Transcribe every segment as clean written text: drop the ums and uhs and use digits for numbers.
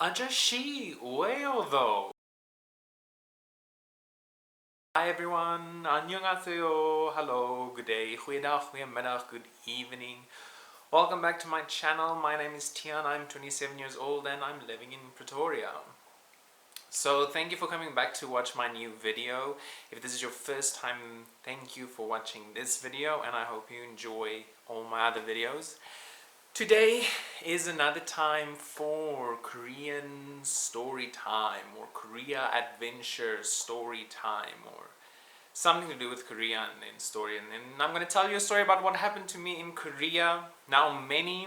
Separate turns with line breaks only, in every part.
아저씨, 왜요 though? Hi everyone, 안녕하세요, hello, good day, goeiedag, goeiemiddag, good evening. Welcome back to my channel. My name is Tian, I'm 27 years old and I'm living in Pretoria. So thank you for coming back to watch my new video. If this is your first time, thank you for watching this video and I hope you enjoy all my other videos. Today is another time for Korean story time or Korea adventure story time or something to do with Korea and story. And I'm going to tell you a story about what happened to me in Korea. Now many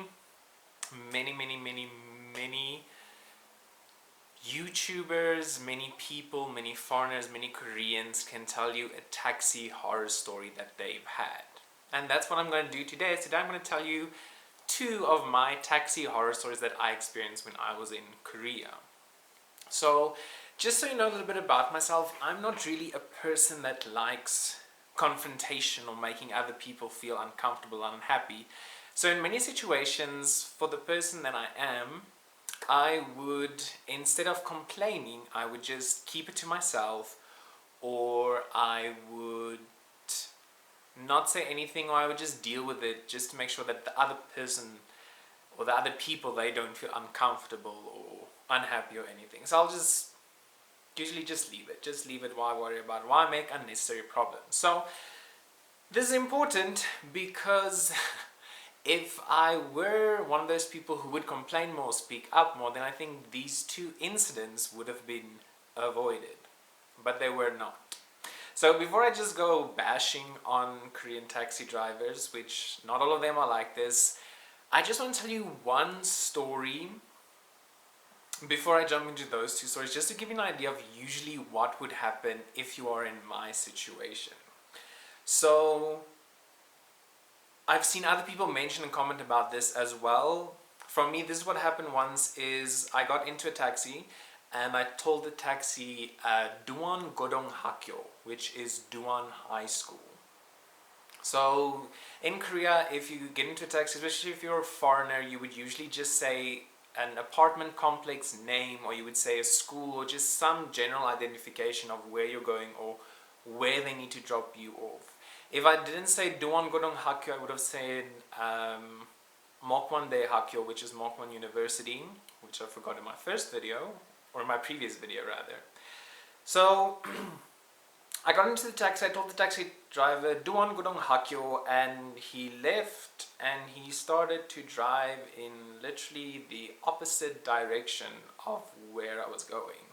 YouTubers, many people, many foreigners, many Koreans can tell you a taxi horror story that they've had. And that's what I'm going to do today. Today I'm going to tell you two of my taxi horror stories that I experienced when I was in Korea. So, just so you know a little bit about myself, I'm not really a person that likes confrontation or making other people feel uncomfortable and unhappy. So in many situations, for the person that I am, I would, instead of complaining, I would just keep it to myself, or I would not say anything, or I would just deal with it just to make sure that the other person or the other people, they don't feel uncomfortable or unhappy or anything. So I'll just usually just leave it. Why worry about it? Why make unnecessary problems? So this is important because if I were one of those people who would complain more, speak up more, then I think these two incidents would have been avoided, but they were not. So before I just go bashing on Korean taxi drivers, which not all of them are like this, I just want to tell you one story before I jump into those two stories, just to give you an idea of usually what would happen if you are in my situation. So I've seen other people mention and comment about this as well. For me, this is what happened once is I got into a taxi and I told the taxi Duan Godong Hakyo, which is Duan High School. So in Korea, if you get into a taxi, especially if you're a foreigner, you would usually just say an apartment complex name, or you would say a school, or just some general identification of where you're going or where they need to drop you off. If I didn't say Duan Godong Hakyo, I would have said Mokwan De Hakyo, which is Mokwan University, which I forgot in my first video, or in my previous video rather. So I got into the taxi, I told the taxi driver Duan Godong Hakyo, and he left and he started to drive in literally the opposite direction of where I was going.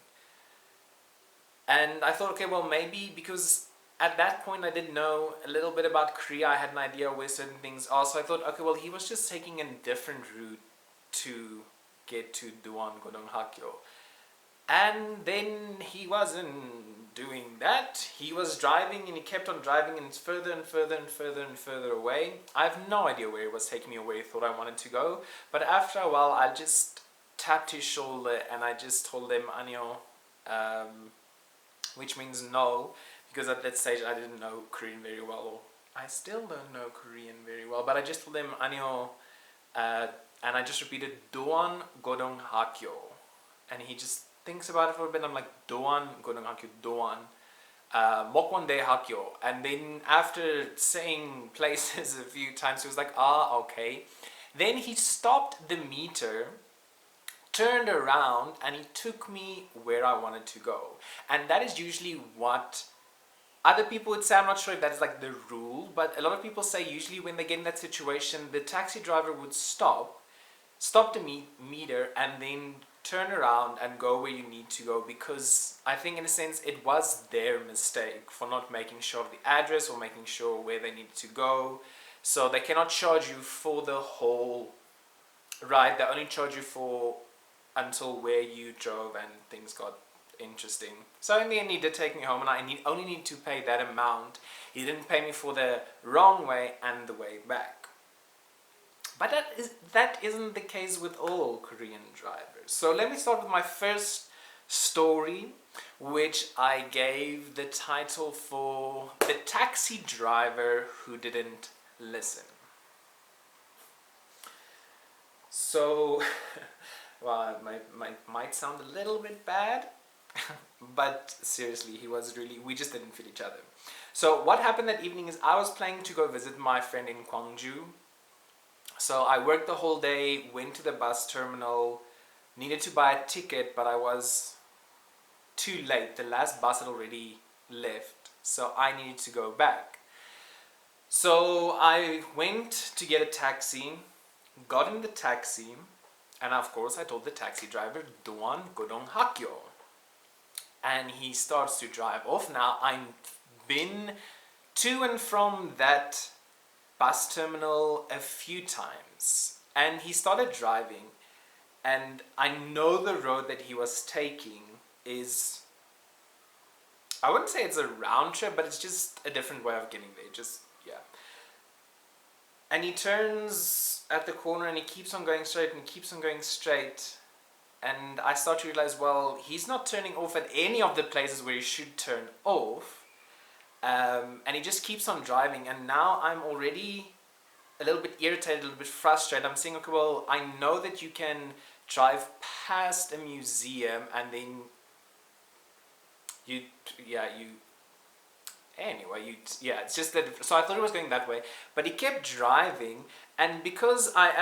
And I thought, okay, well maybe because at that point I didn't know a little bit about Korea, I had an idea where certain things are, so I thought, okay, well he was just taking a different route to get to Duan Godong Hakyo. And then he wasn't doing that. He was driving and he kept on driving and it's further and further and further and further away. I have no idea where he was taking me or where he thought I wanted to go. But after a while, I just tapped his shoulder and I just told him, Anyo, which means no, because at that stage I didn't know Korean very well, or I still don't know Korean very well, but I just told him, Anyo, and I just repeated, Doan Godong Hakyo. And he just thinks about it for a bit. I'm like, Doan Godong Hakyo, Doan. Mokwan De Hakyo. And then after saying places a few times, he was like, ah, okay. Then he stopped the meter, turned around, and he took me where I wanted to go. And that is usually what other people would say. I'm not sure if that is like the rule, but a lot of people say usually when they get in that situation, the taxi driver would stop the meter, and then turn around and go where you need to go, because I think in a sense it was their mistake for not making sure of the address or making sure where they needed to go. So they cannot charge you for the whole ride, they only charge you for until where you drove, and things got interesting. So in the end he did take me home and I only need to pay that amount. He didn't pay me for the wrong way and the way back. But that isn't the case with all Korean drivers. So let me start with my first story, which I gave the title for The Taxi Driver Who Didn't Listen. So Well, might sound a little bit bad, but seriously, we just didn't fit each other. So what happened that evening is I was planning to go visit my friend in Gwangju. So I worked the whole day, went to the bus terminal, needed to buy a ticket, but I was too late. The last bus had already left, so I needed to go back. So I went to get a taxi, got in the taxi, and of course I told the taxi driver, Doan Godong Hakyo. And he starts to drive off. Now I've been to and from that bus terminal a few times, and he started driving, and I know the road that he was taking is, I wouldn't say it's a round trip, but it's just a different way of getting there. Just, yeah. And he turns at the corner and he keeps on going straight and keeps on going straight. And I start to realize, well, he's not turning off at any of the places where he should turn off. And he just keeps on driving. And now I'm already a little bit irritated, a little bit frustrated. I'm saying, okay, well, I know that you can drive past a museum and then it's just that. So I thought it was going that way, but he kept driving, and because I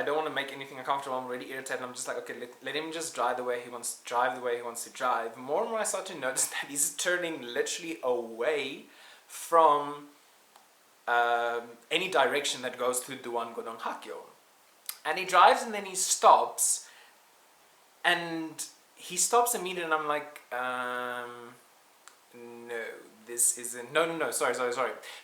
don't want to make anything uncomfortable, I'm already irritated. I'm just like, okay, let him just drive the way he wants to drive. More and more I start to notice that he's turning literally away from any direction that goes to Duan Godong Hakyo. And he drives and then he stops, and he stops immediately, and I'm like, no, this isn't, no, sorry.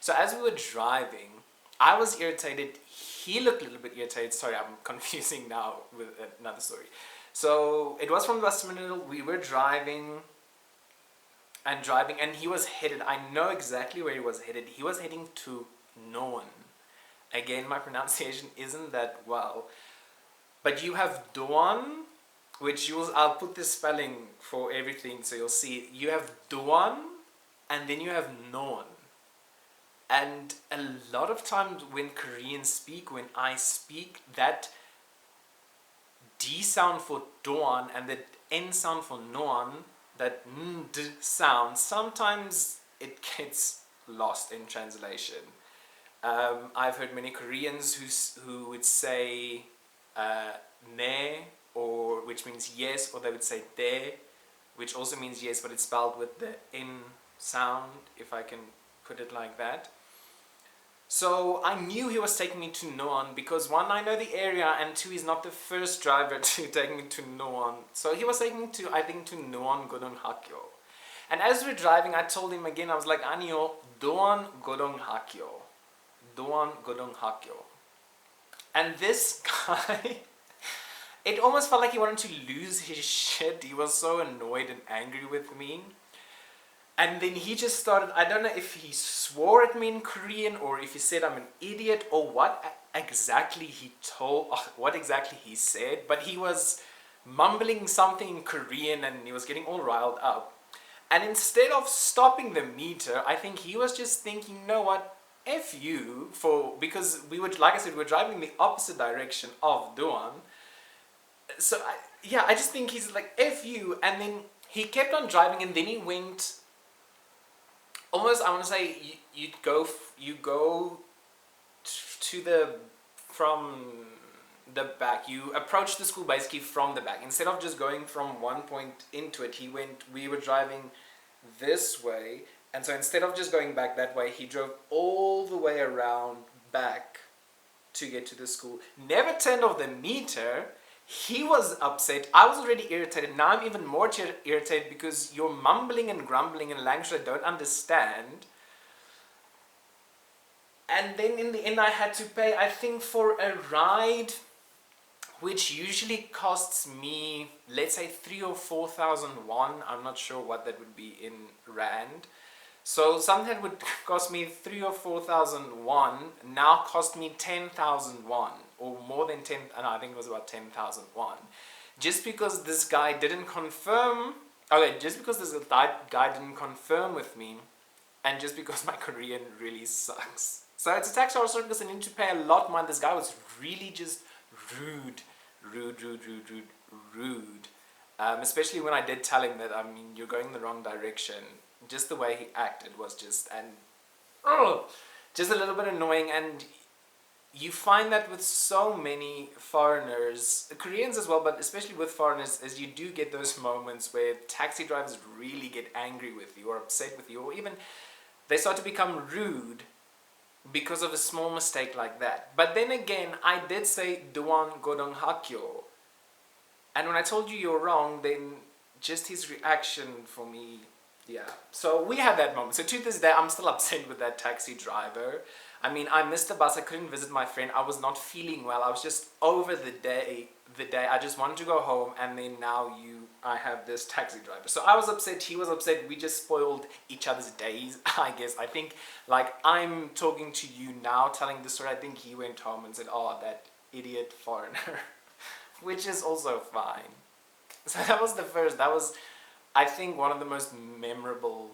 So as we were driving, I was irritated, he looked a little bit irritated. Sorry, I'm confusing now with another story. So it was from the bus terminal, we were driving, and he was headed, I know exactly where he was headed. He was heading to Non. Again, my pronunciation isn't that well, but you have Doan, which I'll put this spelling for everything so you'll see. You have Doan, and then you have Non. And a lot of times when Koreans speak, when I speak, that D sound for Doan and the N sound for Non, that N D sound, sometimes it gets lost in translation. I've heard many Koreans who would say ne, or which means yes, or they would say de, which also means yes, but it's spelled with the N sound, if I can put it like that. So I knew he was taking me to Noan because one, I know the area, and two, he's not the first driver to take me to Noan. So he was taking me to, I think, to Noan Godong Hakyo. And as we're driving, I told him again, I was like, Anio, Doan Godong Hakyo. Doan Godong Hakyo. And this guy, it almost felt like he wanted to lose his shit. He was so annoyed and angry with me. And then he just started, I don't know if he swore at me in Korean or if he said I'm an idiot or what exactly he said, but he was mumbling something in Korean and he was getting all riled up. And instead of stopping the meter, I think he was just thinking, you know what, F you, because we were, like I said, we were driving in the opposite direction of Duan. So I just think he's like, F you, and then he kept on driving, and then he went, almost, I want to say, you go from the back, you approach the school basically from the back. Instead of just going from one point into it, we were driving this way, and so instead of just going back that way, he drove all the way around back to get to the school. Never turned off the meter. He was upset. I was already irritated. Now I'm even more irritated because you're mumbling and grumbling in language I don't understand. And then in the end I had to pay, I think, for a ride which usually costs me, let's say, 3,000 or 4,000 won. I'm not sure what that would be in rand. So something that would cost me 3,000 or 4,000 won now cost me 10,000 won, or more than 10. I think it was about 10,000 won. Just because this guy didn't confirm. Okay, just because this guy didn't confirm with me, and just because my Korean really sucks. So it's a tax or circus, and I need to pay a lot more. This guy was really just rude rude, rude, rude, rude, rude. Especially when I did tell him that, I mean, you're going in the wrong direction. Just the way he acted was just, and just a little bit annoying. And you find that with so many foreigners, Koreans as well, but especially with foreigners, is you do get those moments where taxi drivers really get angry with you or upset with you, or even they start to become rude because of a small mistake like that. But then again, I did say Duan Godong Hakyo. And when I told you you're wrong, then just his reaction for me, yeah. So we had that moment. So to this day, I'm still upset with that taxi driver. I mean, I missed the bus. I couldn't visit my friend. I was not feeling well. I was just over the day. I just wanted to go home, and then now I have this taxi driver. So I was upset. He was upset. We just spoiled each other's days, I guess. I think, like, I'm talking to you now, telling this story. I think he went home and said, "Oh, that idiot foreigner," which is also fine. So that was, I think, one of the most memorable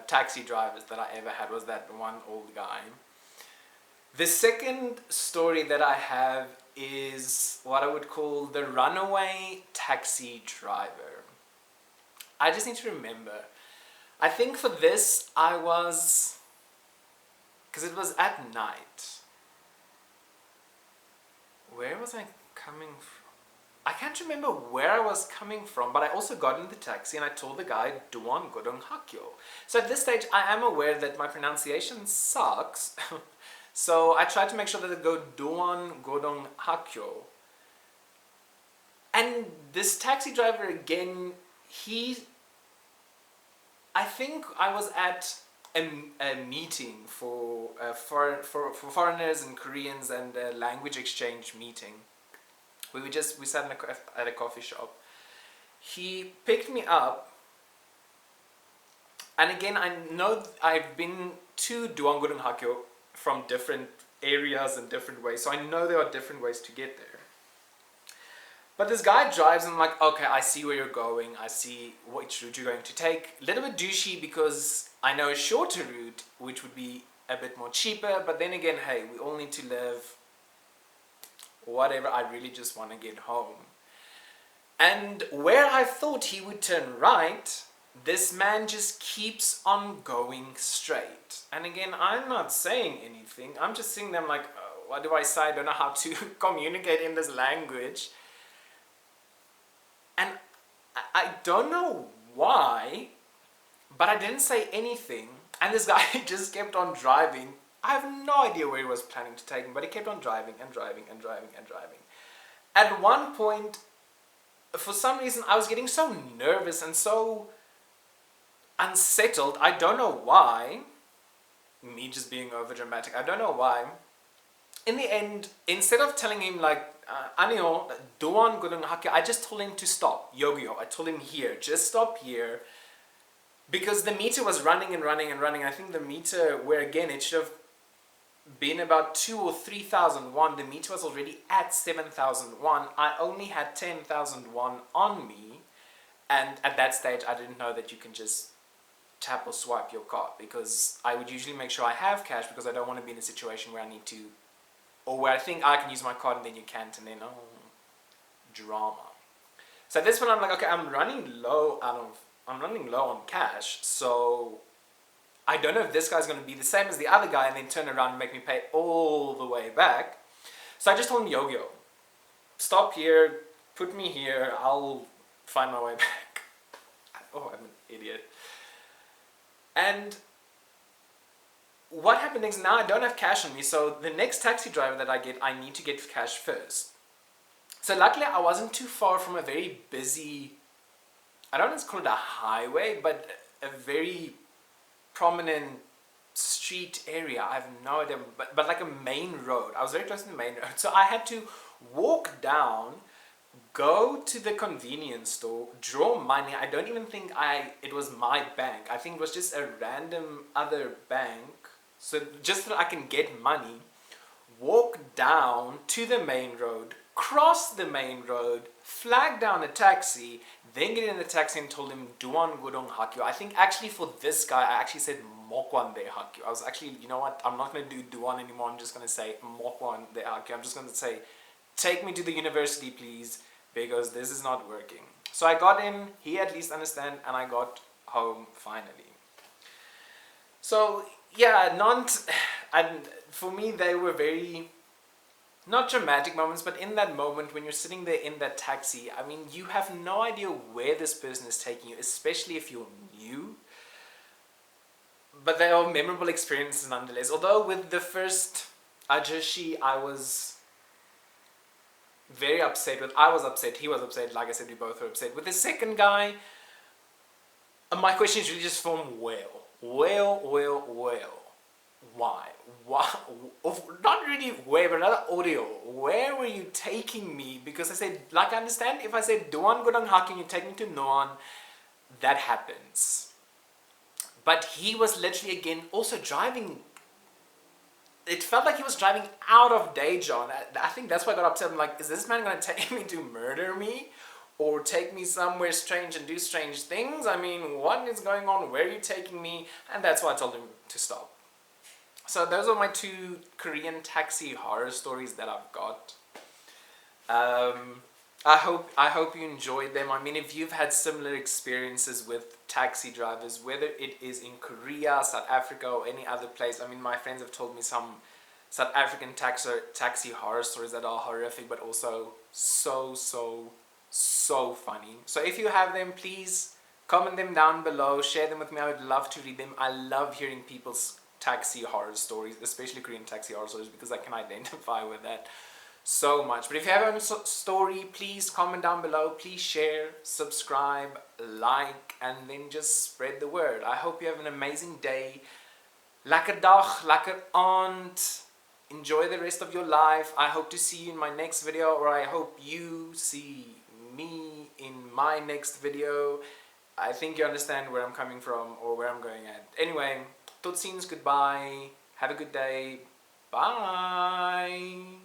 taxi drivers that I ever had, was that one old guy. The second story that I have is what I would call the runaway taxi driver. I just need to remember. I think for this, because it was at night. Where was I coming from? I can't remember where I was coming from, but I also got in the taxi and I told the guy, Duan Godong Hakyo. So at this stage, I am aware that my pronunciation sucks. So I tried to make sure that I go Duan Godong Hakyo. And this taxi driver again, I think I was at a meeting for foreigners and Koreans, and a language exchange meeting. We sat at a coffee shop. He picked me up, and again, I know I've been to Duangurung Hakyo from different areas and different ways, so I know there are different ways to get there. But this guy drives, and I'm like, okay, I see where you're going. I see which route you're going to take. A little bit douchey because I know a shorter route, which would be a bit more cheaper. But then again, hey, we all need to live. Whatever, I really just want to get home. And where I thought he would turn right, this man just keeps on going straight. And again, I'm not saying anything. I'm just sitting there, I'm like, oh, what do I say? I don't know how to communicate in this language. And I don't know why, but I didn't say anything. And this guy just kept on driving. I have no idea where he was planning to take me, but he kept on driving and driving and driving and driving. At one point, for some reason, I was getting so nervous and so unsettled. I don't know why. Me just being over dramatic. I don't know why. In the end, instead of telling him like, Anio, Duan Gurung Hakya, I just told him to stop. Yogyo, I told him here, just stop here. Because the meter was running and running and running. I think the meter, where again, it should have been about 2,000 or 3,000 won. The meter was already at 7,000 won. I only had 10,000 won on me. And at that stage, I didn't know that you can just tap or swipe your card. Because I would usually make sure I have cash, because I don't want to be in a situation where I need to, or where I think I can use my card and then you can't, and then, oh, drama. So at this point I'm like, okay, I'm running low on cash, so I don't know if this guy's going to be the same as the other guy and then turn around and make me pay all the way back. So I just told him, Yogyo, stop here, put me here, I'll find my way back. Oh, I'm an idiot. And what happened next, now I don't have cash on me, so the next taxi driver that I get, I need to get cash first. So luckily I wasn't too far from a very busy, I don't want to call it a highway, but a very prominent street area. I have no idea, but like a main road. I was very close to the main road. So I had to walk down, go to the convenience store, draw money. I don't even think it was my bank. I think it was just a random other bank. So just so I can get money, walk down to the main road, cross the main road, flag down a taxi, then get in the taxi and told him Duan Gurung Hakyo. I think actually for this guy, I actually said Mokwan de Hakyo. I was actually, you know what, I'm not going to do Duan anymore. I'm just going to say Mokwan de Hakyo. I'm just going to say take me to the university, please, because this is not working. So I got in, he at least understand, and I got home finally. So yeah, and for me they were very, not dramatic moments, but in that moment when you're sitting there in that taxi, I mean, you have no idea where this person is taking you, especially if you're new. But they are memorable experiences nonetheless. Although with the first Ajashi, I was very upset with. I was upset, he was upset, like I said, we both were upset. With the second guy, my question is really just from well. Why? Not really where, but another audio. Where were you taking me? Because I said, like, I understand if I said Doan Godang Hakin, you take me to Noan, that happens. But he was literally again also driving. It felt like he was driving out of Daejeon. I think that's why I got upset. I'm like, is this man going to take me to murder me? Or take me somewhere strange and do strange things? I mean, what is going on? Where are you taking me? And that's why I told him to stop. So those are my 2 Korean taxi horror stories that I've got. I hope you enjoyed them. I mean, if you've had similar experiences with taxi drivers, whether it is in Korea, South Africa, or any other place. I mean, my friends have told me some South African taxi horror stories that are horrific, but also so funny. So if you have them, please comment them down below, share them with me. I would love to read them. I love hearing people's taxi horror stories, especially Korean taxi horror stories, because I can identify with that so much. But if you have a story, please comment down below. Please share, subscribe, like, and then just spread the word. I hope you have an amazing day. Lekker dag, lekker aand. Enjoy the rest of your life. I hope to see you in my next video, or I hope you see me in my next video. I think you understand where I'm coming from or where I'm going at. Anyway, tot ziens, goodbye. Have a good day. Bye.